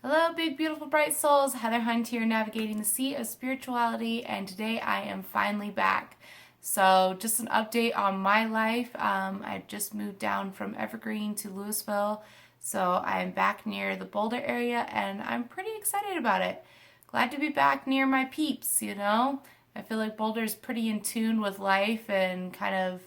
Hello, big, beautiful, bright souls. Heather Hunt here, navigating the sea of spirituality, and today I am finally back. So, just an update on my life. I just moved down from Evergreen to Louisville, so I'm back near the Boulder area, and I'm pretty excited about it. Glad to be back near my peeps. I feel like Boulder is pretty in tune with life and kind of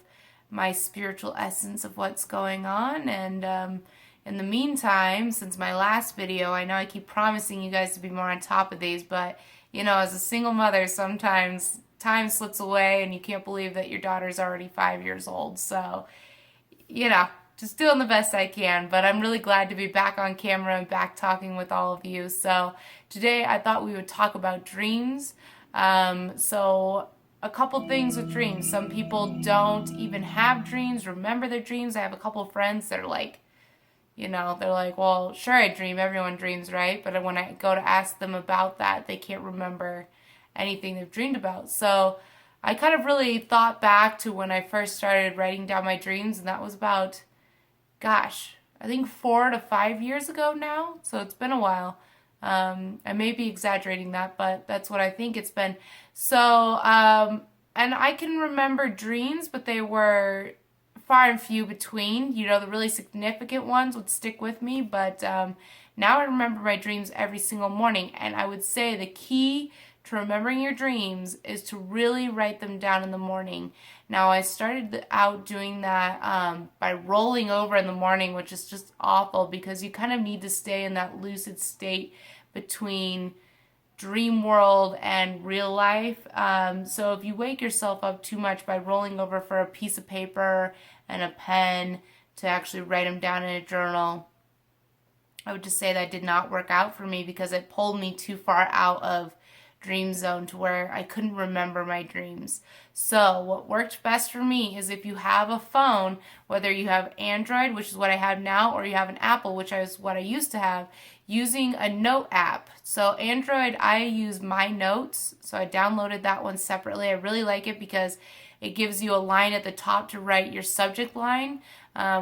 my spiritual essence of what's going on, and in the meantime, since my last video, I know I keep promising you guys to be more on top of these, but as a single mother, sometimes time slips away and you can't believe that your daughter's already 5 years old. So, just doing the best I can, but I'm really glad to be back on camera and back talking with all of you. So, today I thought we would talk about dreams. So, a couple things with dreams. Some people don't even have dreams, remember their dreams. I have a couple friends that are like, they're like, well, sure, I dream. Everyone dreams, right? But when I go to ask them about that, they can't remember anything they've dreamed about. So I kind of really thought back to when I first started writing down my dreams, and that was about, gosh, I think 4 to 5 years ago now. So it's been a while. I may be exaggerating that, but that's what I think it's been. So, and I can remember dreams, but they were far and few between. The really significant ones would stick with me, but now I remember my dreams every single morning. And I would say the key to remembering your dreams is to really write them down in the morning. Now, I started out doing that by rolling over in the morning, which is just awful because you kind of need to stay in that lucid state between dream world and real life. So if you wake yourself up too much by rolling over for a piece of paper and a pen to actually write them down in a journal, I would just say that did not work out for me because it pulled me too far out of dream zone to where I couldn't remember my dreams. So what worked best for me is if you have a phone, whether you have Android, which is what I have now, or you have an Apple, which is what I used to have, using a note app. So Android, I use My Notes. So I downloaded that one separately. I really like it because it gives you a line at the top to write your subject line,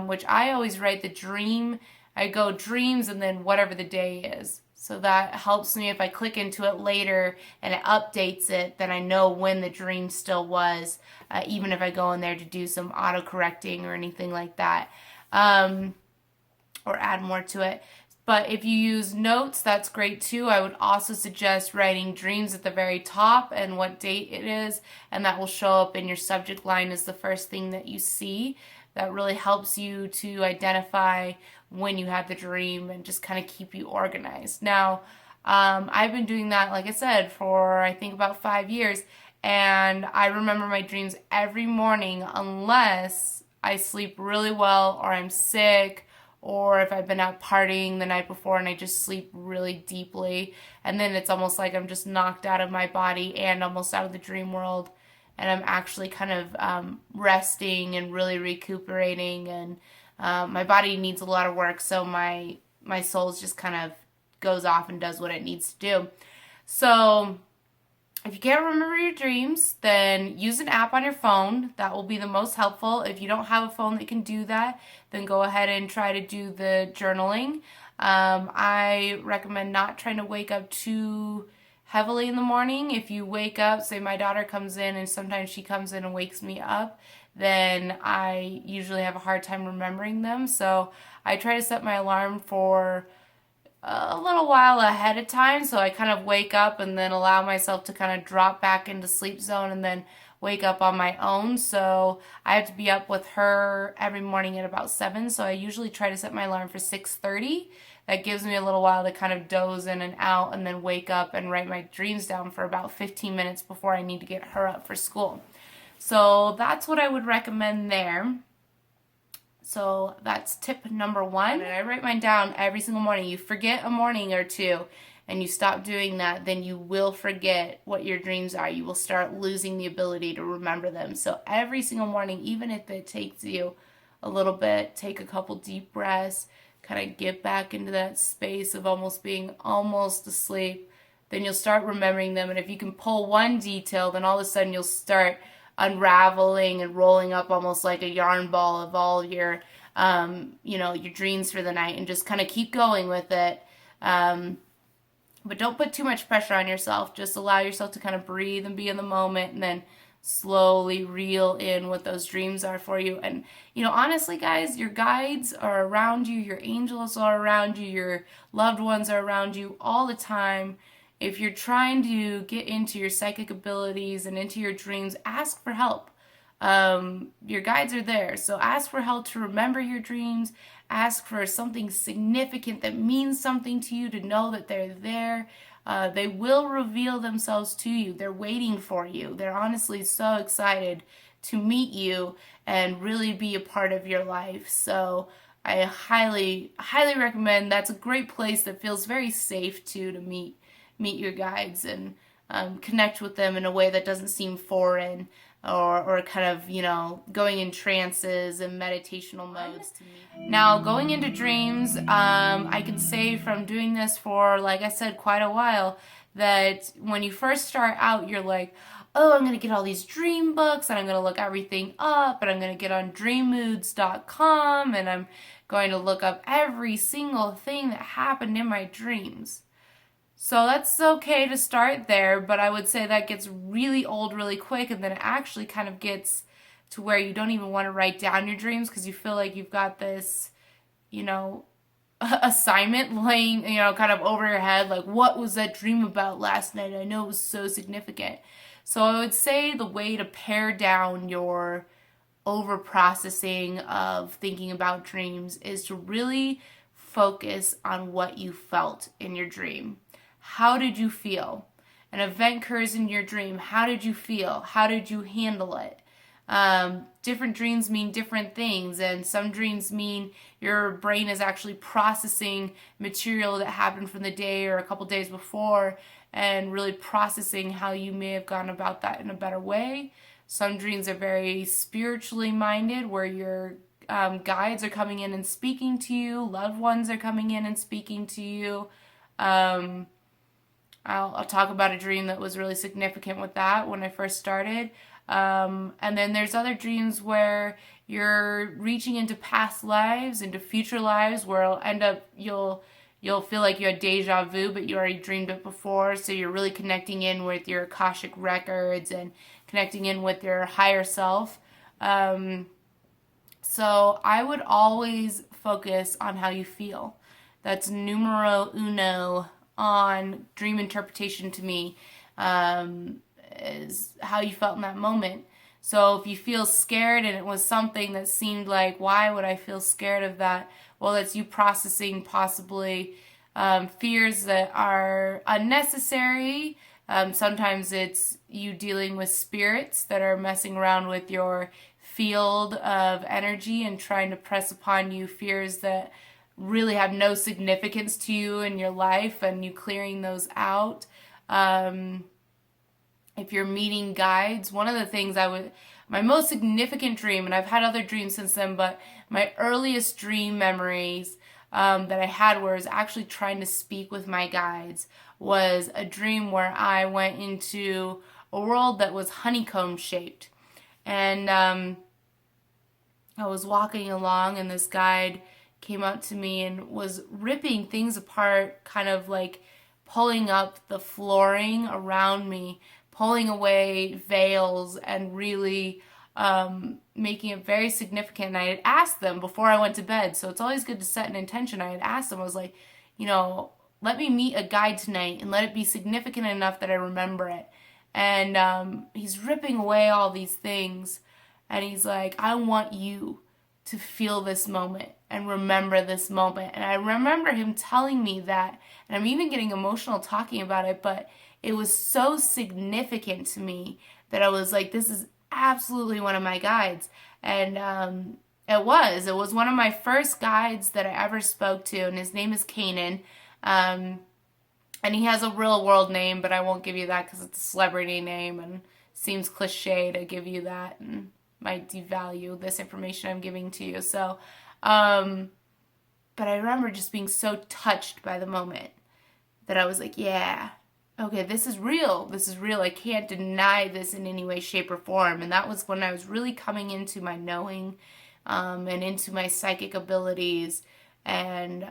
which I always write the dream. I go dreams and then whatever the day is. So that helps me if I click into it later and it updates it, then I know when the dream still was, even if I go in there to do some auto-correcting or anything like that, or add more to it. But if you use notes, that's great too. I would also suggest writing dreams at the very top and what date it is, and that will show up in your subject line as the first thing that you see. That really helps you to identify when you had the dream and just kind of keep you organized. Now, I've been doing that, like I said, for I think about 5 years, and I remember my dreams every morning unless I sleep really well or I'm sick or if I've been out partying the night before and I just sleep really deeply, and then it's almost like I'm just knocked out of my body and almost out of the dream world, and I'm actually kind of resting and really recuperating, and my body needs a lot of work, so my soul just kind of goes off and does what it needs to do. So if you can't remember your dreams, then use an app on your phone. That will be the most helpful. If you don't have a phone that can do that, then go ahead and try to do the journaling. I recommend not trying to wake up too heavily in the morning. If you wake up, say my daughter comes in and sometimes she comes in and wakes me up, then I usually have a hard time remembering them. So I try to set my alarm for a little while ahead of time, so I kind of wake up and then allow myself to kind of drop back into sleep zone and then wake up on my own. So I have to be up with her every morning at about 7, so I usually try to set my alarm for 6:30. That gives me a little while to kind of doze in and out and then wake up and write my dreams down for about 15 minutes before I need to get her up for school. So that's what I would recommend there. So that's tip number 1. And I write mine down every single morning. You forget a morning or two and you stop doing that, then you will forget what your dreams are. You will start losing the ability to remember them. So every single morning, even if it takes you a little bit, take a couple deep breaths, kind of get back into that space of almost being almost asleep, then you'll start remembering them. And if you can pull one detail, then all of a sudden you'll start unraveling and rolling up almost like a yarn ball of all your, your dreams for the night, and just kind of keep going with it. But don't put too much pressure on yourself. Just allow yourself to kind of breathe and be in the moment, and then slowly reel in what those dreams are for you. And, honestly, guys, your guides are around you, your angels are around you, your loved ones are around you all the time. If you're trying to get into your psychic abilities and into your dreams, ask for help. Your guides are there. So ask for help to remember your dreams. Ask for something significant that means something to you, to know that they're there. They will reveal themselves to you. They're waiting for you. They're honestly so excited to meet you and really be a part of your life. So I highly, highly recommend. That's a great place that feels very safe to meet your guides and connect with them in a way that doesn't seem foreign or kind of, going in trances and meditational modes. Now, going into dreams, I can say from doing this for, like I said, quite a while, that when you first start out, you're like, oh, I'm going to get all these dream books, and I'm going to look everything up, and I'm going to get on dreammoods.com, and I'm going to look up every single thing that happened in my dreams. So that's okay to start there, but I would say that gets really old really quick, and then it actually kind of gets to where you don't even want to write down your dreams because you feel like you've got this, assignment laying, kind of over your head, like, what was that dream about last night? I know it was so significant. So I would say the way to pare down your over-processing of thinking about dreams is to really focus on what you felt in your dream. How did you feel? An event occurs in your dream. How did you feel? How did you handle it? Different dreams mean different things, and some dreams mean your brain is actually processing material that happened from the day or a couple days before and really processing how you may have gone about that in a better way. Some dreams are very spiritually minded, where your guides are coming in and speaking to you, loved ones are coming in and speaking to you. I'll talk about a dream that was really significant with that when I first started. And then there's other dreams where you're reaching into past lives, into future lives, where it'll end up, you'll feel like you had deja vu, but you already dreamed it before. So you're really connecting in with your Akashic records and connecting in with your higher self. So I would always focus on how you feel. That's numero uno on dream interpretation to me. Is how you felt in that moment. So if you feel scared and it was something that seemed like, why would I feel scared of that? Well, that's you processing possibly fears that are unnecessary. Sometimes it's you dealing with spirits that are messing around with your field of energy and trying to press upon you fears that really have no significance to you in your life, and you clearing those out. If you're meeting guides, one of the things my most significant dream, and I've had other dreams since then, but my earliest dream memories that I had where I was actually trying to speak with my guides was a dream where I went into a world that was honeycomb shaped. And I was walking along, and this guide came up to me and was ripping things apart, kind of like pulling up the flooring around me, pulling away veils, and really making it very significant. And I had asked them before I went to bed, so it's always good to set an intention. I had asked them, I was like, let me meet a guide tonight and let it be significant enough that I remember it. And he's ripping away all these things, and he's like, I want you to feel this moment and remember this moment. And I remember him telling me that, and I'm even getting emotional talking about it, but it was so significant to me that I was like, this is absolutely one of my guides. And it was one of my first guides that I ever spoke to, and his name is Kanan. And he has a real world name, but I won't give you that because it's a celebrity name and seems cliche to give you that and might devalue this information I'm giving to you. So, but I remember just being so touched by the moment that I was like, yeah, okay, this is real. This is real. I can't deny this in any way, shape, or form. And that was when I was really coming into my knowing and into my psychic abilities. And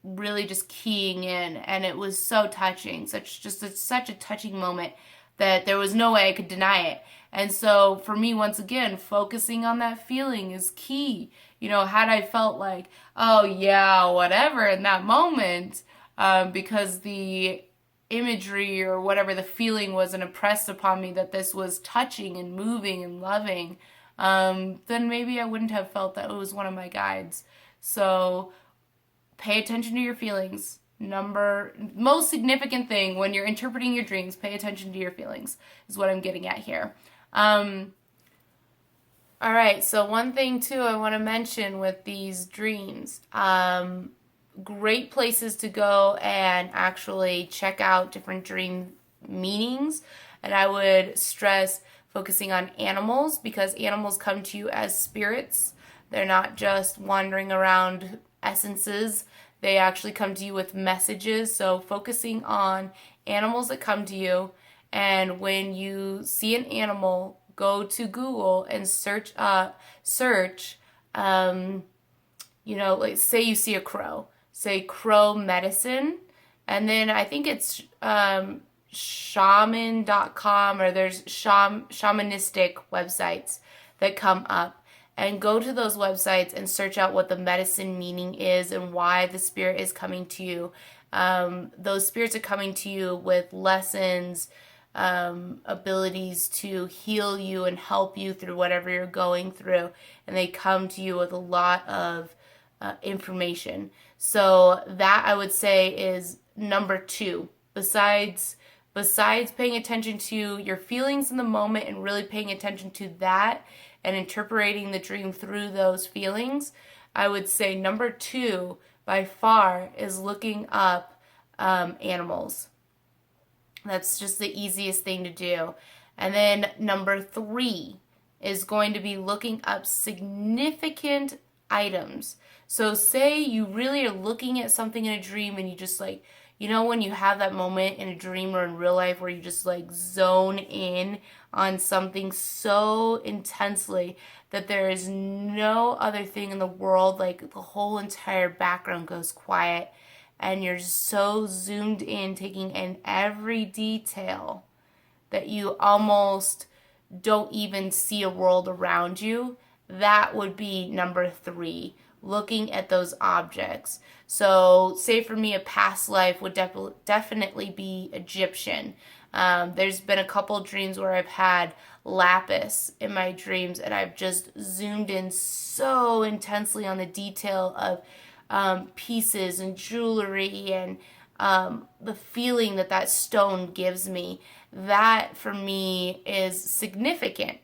really just keying in, and it was so touching, such a touching moment that there was no way I could deny it. And so for me, once again, focusing on that feeling is key. Had I felt like, oh yeah, whatever in that moment, because the imagery or whatever the feeling wasn't impressed upon me that this was touching and moving and loving, then maybe I wouldn't have felt that it was one of my guides. So pay attention to your feelings. Most significant thing when you're interpreting your dreams, pay attention to your feelings is what I'm getting at here. All right, so one thing too I want to mention with these dreams, great places to go and actually check out different dream meanings. And I would stress focusing on animals, because animals come to you as spirits. They're not just wandering around essences. They actually come to you with messages. So focusing on animals that come to you. And when you see an animal, go to Google and search, like say you see a crow, say crow medicine. And then I think it's shaman.com, or there's shamanistic websites that come up. And go to those websites and search out what the medicine meaning is and why the spirit is coming to you. Those spirits are coming to you with lessons, abilities to heal you and help you through whatever you're going through. And they come to you with a lot of information. So that, I would say, is number 2. Besides paying attention to your feelings in the moment and really paying attention to that and interpreting the dream through those feelings, I would say number 2 by far is looking up animals. That's just the easiest thing to do. And then number 3 is going to be looking up significant items. So say you really are looking at something in a dream and you just like, when you have that moment in a dream or in real life where you just like zone in on something so intensely that there is no other thing in the world, like the whole entire background goes quiet and you're so zoomed in, taking in every detail that you almost don't even see a world around you. That would be number 3, looking at those objects. So say for me, a past life would definitely be Egyptian. There's been a couple dreams where I've had lapis in my dreams, and I've just zoomed in so intensely on the detail of pieces and jewelry and the feeling that stone gives me. That for me is significant.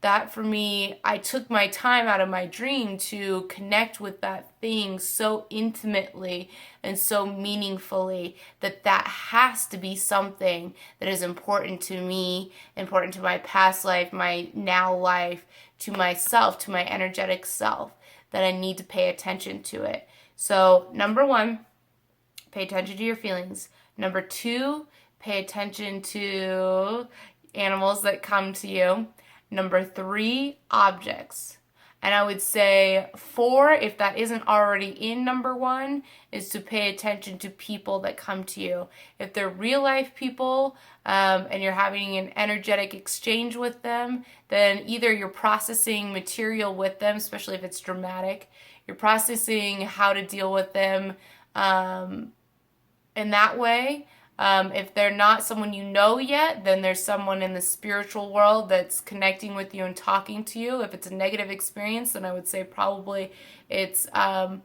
That for me, I took my time out of my dream to connect with that thing so intimately and so meaningfully that has to be something that is important to me, important to my past life, my now life, to myself, to my energetic self, that I need to pay attention to it. So number 1, pay attention to your feelings. Number 2, pay attention to animals that come to you. Number 3, objects. And I would say 4, if that isn't already in number 1, is to pay attention to people that come to you. If they're real life people and you're having an energetic exchange with them, then either you're processing material with them, especially if it's dramatic, you're processing how to deal with them in that way. If they're not someone you know yet, then there's someone in the spiritual world that's connecting with you and talking to you. If it's a negative experience, then I would say probably it's an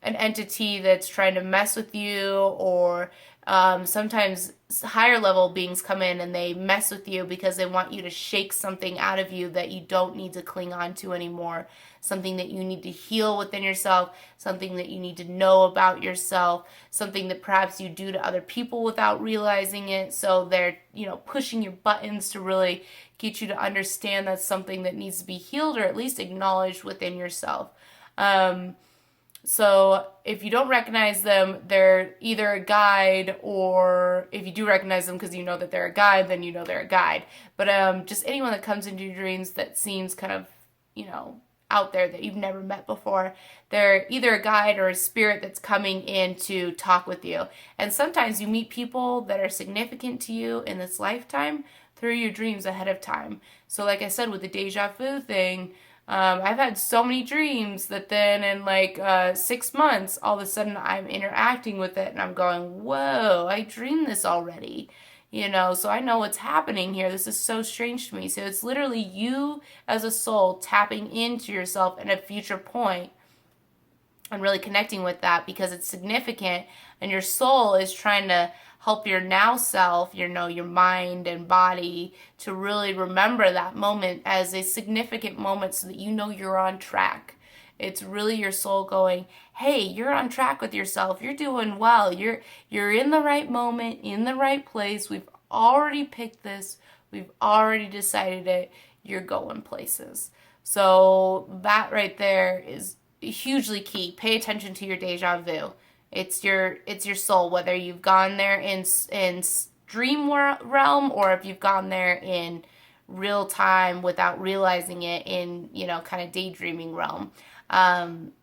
entity that's trying to mess with you, or sometimes higher level beings come in and they mess with you because they want you to shake something out of you that you don't need to cling on to anymore. Something that you need to heal within yourself, something that you need to know about yourself, something that perhaps you do to other people without realizing it. So they're, pushing your buttons to really get you to understand that's something that needs to be healed or at least acknowledged within yourself. So if you don't recognize them, they're either a guide, or if you do recognize them because you know that they're a guide, then you know they're a guide. But just anyone that comes into your dreams that seems kind of, out there that you've never met before. They're either a guide or a spirit that's coming in to talk with you. And sometimes you meet people that are significant to you in this lifetime through your dreams ahead of time. So like I said, with the deja vu thing, I've had so many dreams that then in like 6 months, all of a sudden I'm interacting with it and I'm going, whoa, I dreamed this already. You know, so I know what's happening here. This is so strange to me. So it's literally you as a soul tapping into yourself in a future point and really connecting with that because it's significant, and your soul is trying to help your now self, you know, your mind and body to really remember that moment as a significant moment so that you know you're on track. It's really your soul going, hey, you're on track with yourself. You're doing well. You're in the right moment, in the right place. We've already picked this. We've already decided it. You're going places. So that right there is hugely key. Pay attention to your deja vu. It's your soul, whether you've gone there in dream realm or if you've gone there in real time without realizing it in, you know, kind of daydreaming realm.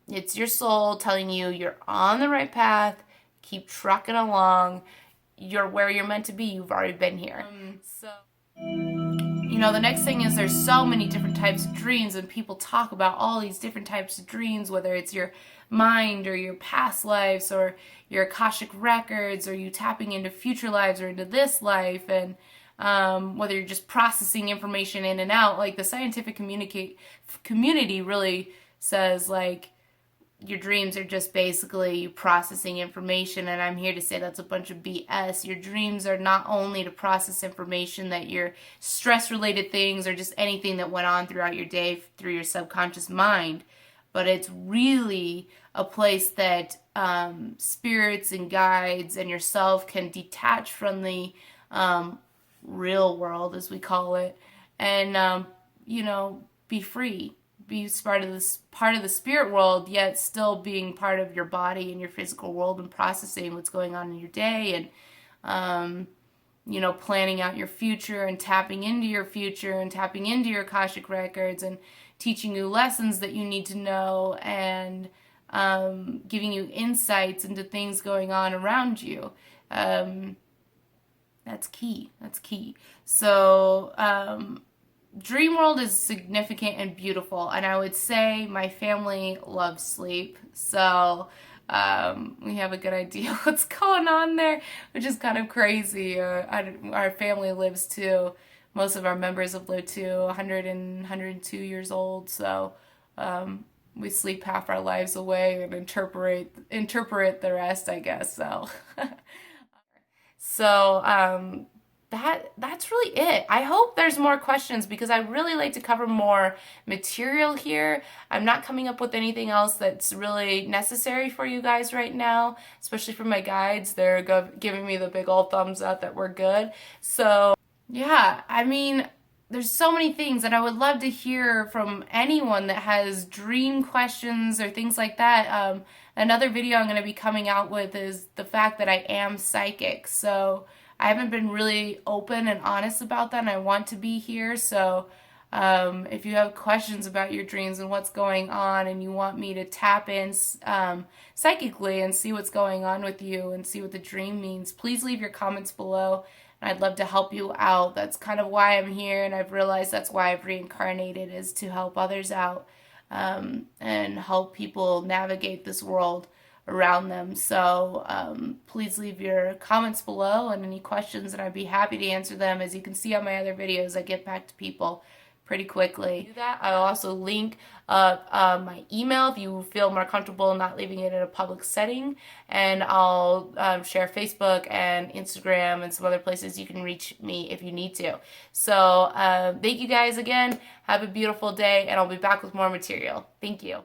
It's your soul telling you you're on the right path, keep trucking along, you're where you're meant to be, you've already been here. So, you know, the next thing is there's so many different types of dreams, and people talk about all these different types of dreams, whether it's your mind or your past lives or your Akashic records or you tapping into future lives or into this life, and whether you're just processing information in and out. Like the scientific community really says like your dreams are just basically you processing information, and I'm here to say that's a bunch of BS. Your dreams are not only to process information, that your stress related things or just anything that went on throughout your day through your subconscious mind, but it's really a place that spirits and guides and yourself can detach from the real world, as we call it, and you know, be free, be part of the spirit world, yet still being part of your body and your physical world and processing what's going on in your day, and you know, planning out your future and tapping into your future and tapping into your Akashic records and teaching you lessons that you need to know, and giving you insights into things going on around you. That's key. That's key. So, dream world is significant and beautiful, and I would say my family loves sleep, so we have a good idea what's going on there, which is kind of crazy. Our family lives to, most of our members have lived to 100 and 102 years old, so we sleep half our lives away and interpret the rest, I guess. So so that's really it. I hope there's more questions because I really like to cover more material here. I'm not coming up with anything else that's really necessary for you guys right now, especially for my guides. They're giving me the big old thumbs up that we're good. So yeah, I mean, there's so many things that I would love to hear from anyone that has dream questions or things like that. Another video I'm going to be coming out with is the fact that I am psychic. So I haven't been really open and honest about that, and I want to be here. So if you have questions about your dreams and what's going on, and you want me to tap in psychically and see what's going on with you and see what the dream means, please leave your comments below. And I'd love to help you out. That's kind of why I'm here, and I've realized that's why I've reincarnated, is to help others out and help people navigate this world around them. So please leave your comments below and any questions, and I'd be happy to answer them. As you can see on my other videos, I get back to people pretty quickly. Do that. I'll also link my email if you feel more comfortable not leaving it in a public setting, and I'll share Facebook and Instagram and some other places you can reach me if you need to. So thank you guys again. Have a beautiful day, and I'll be back with more material. Thank you.